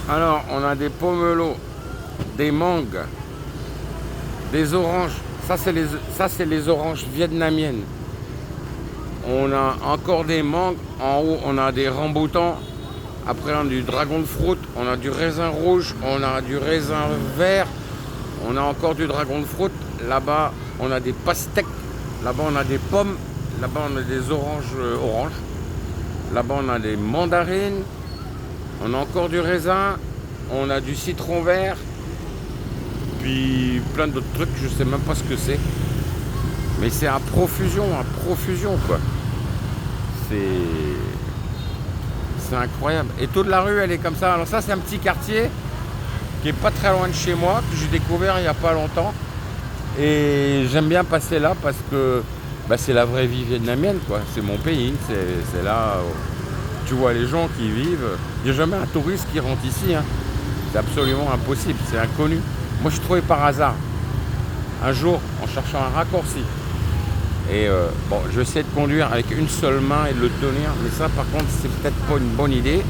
Alors, on a des pomelos, des mangues, des oranges. Ça, c'est les oranges vietnamiennes. On a encore des mangues. En haut, on a des ramboutans. Après, on a du dragon de fruit. On a du raisin rouge. On a du raisin vert. On a encore du dragon de fruit. Là-bas, on a des pastèques. Là-bas, on a des pommes. Là-bas, on a des oranges. Là-bas, on a des mandarines. On a encore du raisin. On a du citron vert. Puis plein d'autres trucs. Je sais même pas ce que c'est. Mais c'est à profusion quoi. C'est incroyable. Et toute la rue, elle est comme ça. Alors ça, c'est un petit quartier qui est pas très loin de chez moi, que j'ai découvert il n'y a pas longtemps. Et j'aime bien passer là parce que c'est la vraie vie vietnamienne, quoi. C'est mon pays. C'est là où tu vois les gens qui y vivent. Il n'y a jamais un touriste qui rentre ici, hein. C'est absolument impossible. C'est inconnu. Moi, je suis trouvé par hasard. Un jour, en cherchant un raccourci. Et je vais essayer de conduire avec une seule main et de le tenir. Mais ça, par contre, c'est peut-être pas une bonne idée.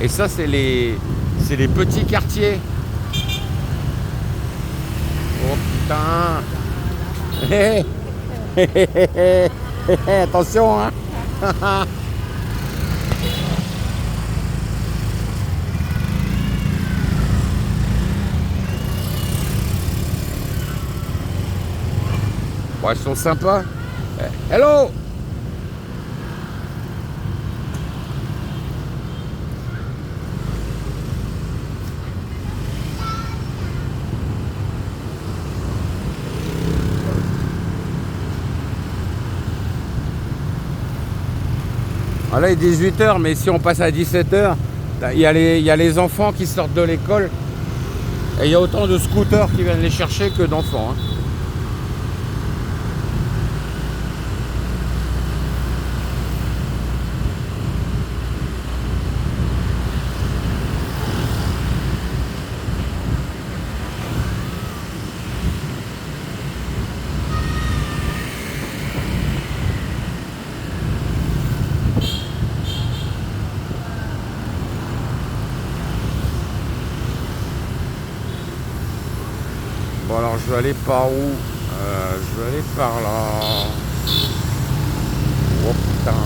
Et ça, c'est les petits quartiers. Oh putain. Hé, hé, hé, hé, hé, attention, hein. Bon, ils sont sympas. Hello. Ah là, il est 18h, mais si on passe à 17h, il y a les enfants qui sortent de l'école. Et il y a autant de scooters qui viennent les chercher que d'enfants, hein. Bon, alors je vais aller par où? Je vais aller par là. Oh putain.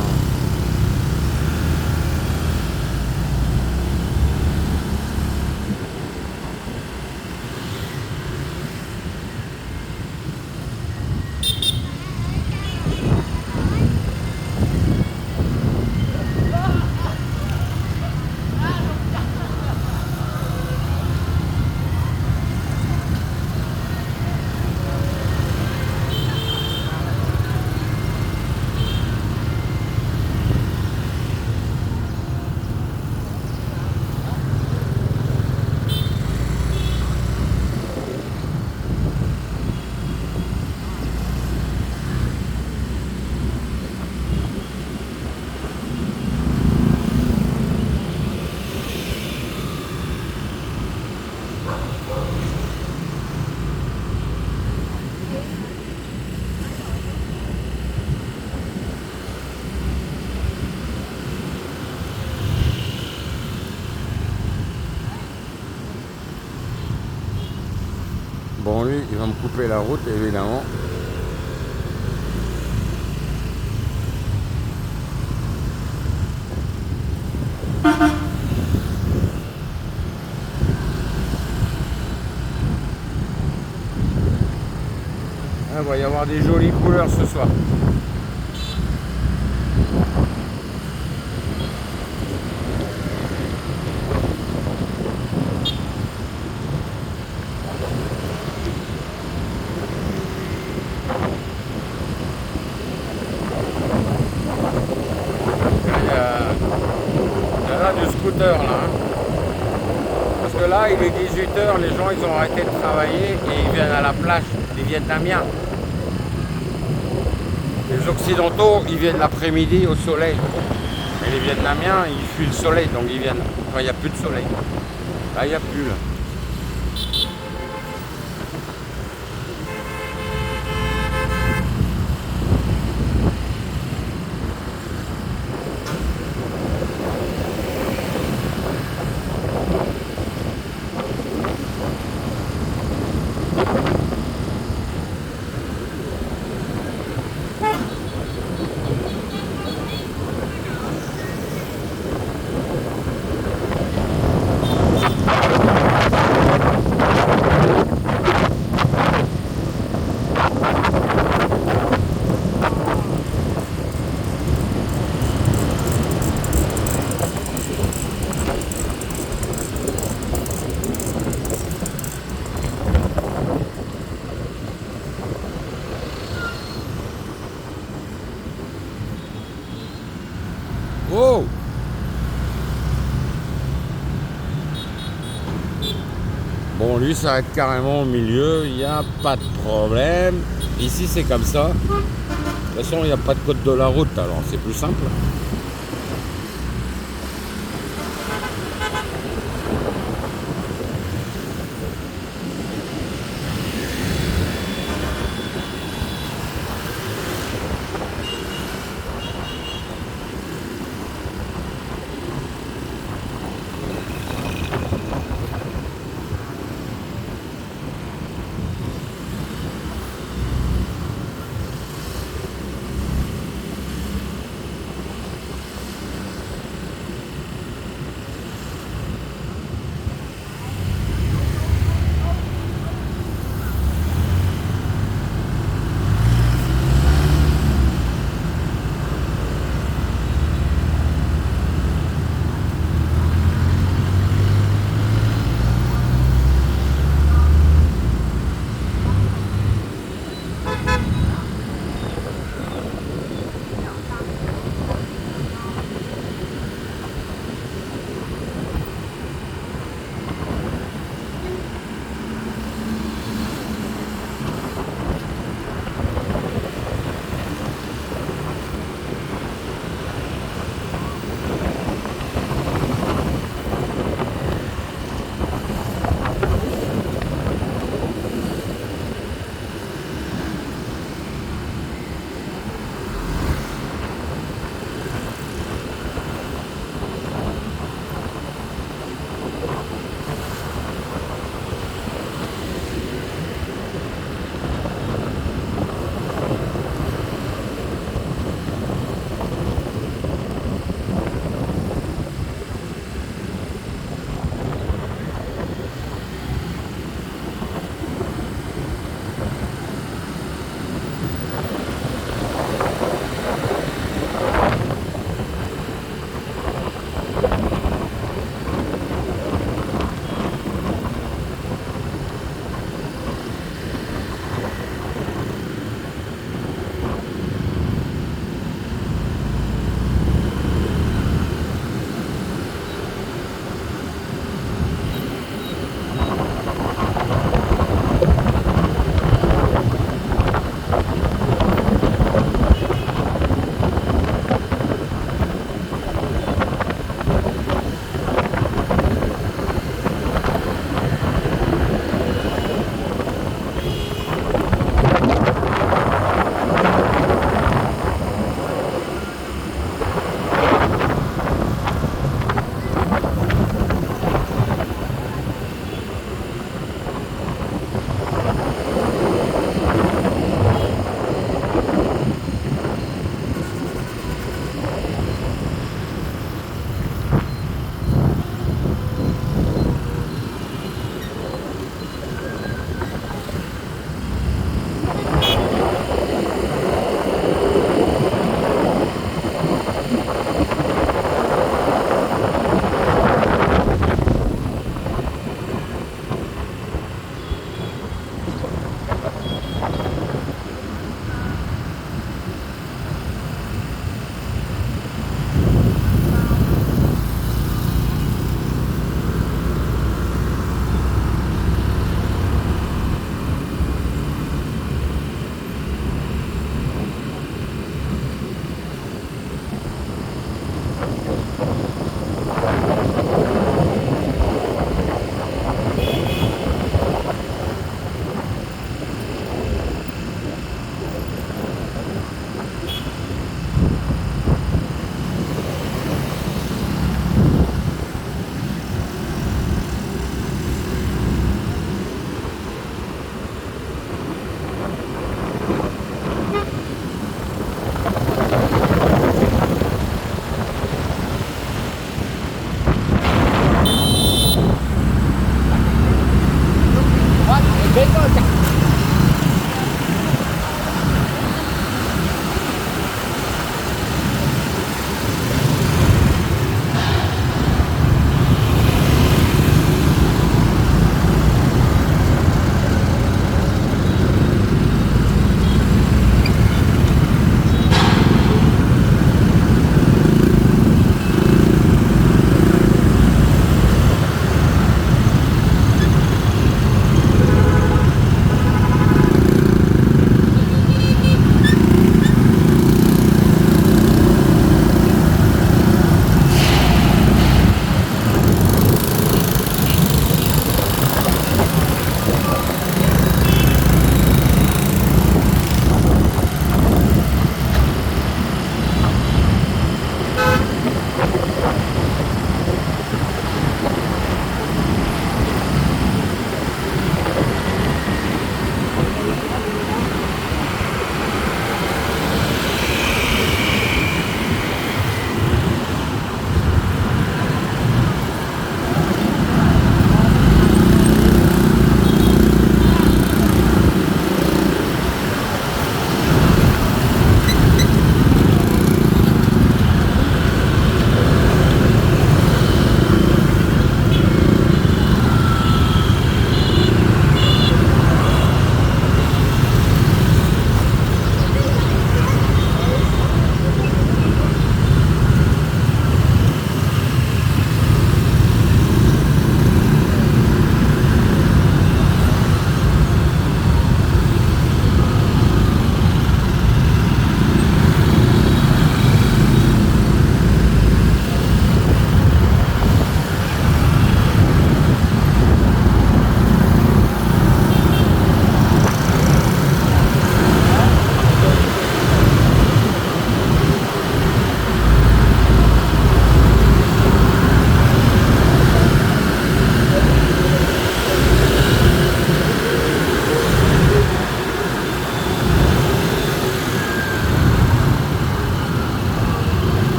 Bon, lui, il va me couper la route, évidemment. Ah, il va y avoir des jolies couleurs ce soir. Il y a là du scooter là, hein. Parce que là, il est 18h, les gens ils ont arrêté de travailler et ils viennent à la plage, les Vietnamiens. Les Occidentaux, ils viennent l'après-midi au soleil. Et les Vietnamiens, ils fuient le soleil, donc ils viennent quand il n'y a plus de soleil. Là, il n'y a plus, là. lui s'arrête carrément au milieu, il n'y a pas de problème. Ici c'est comme ça. De toute façon il n'y a pas de code de la route, alors c'est plus simple.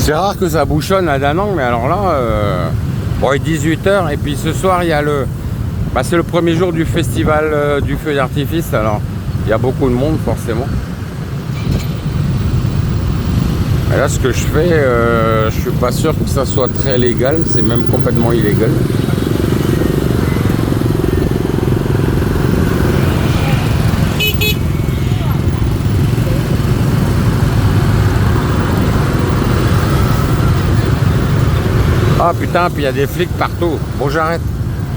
C'est rare que ça bouchonne à Danang, mais alors là, bon, 18h, et puis ce soir, il y a le... Bah, c'est le premier jour du festival du feu d'artifice, alors il y a beaucoup de monde, forcément. Et là, ce que je fais, je suis pas sûr que ça soit très légal, c'est même complètement illégal. Ah putain, puis il y a des flics partout. Bon, j'arrête.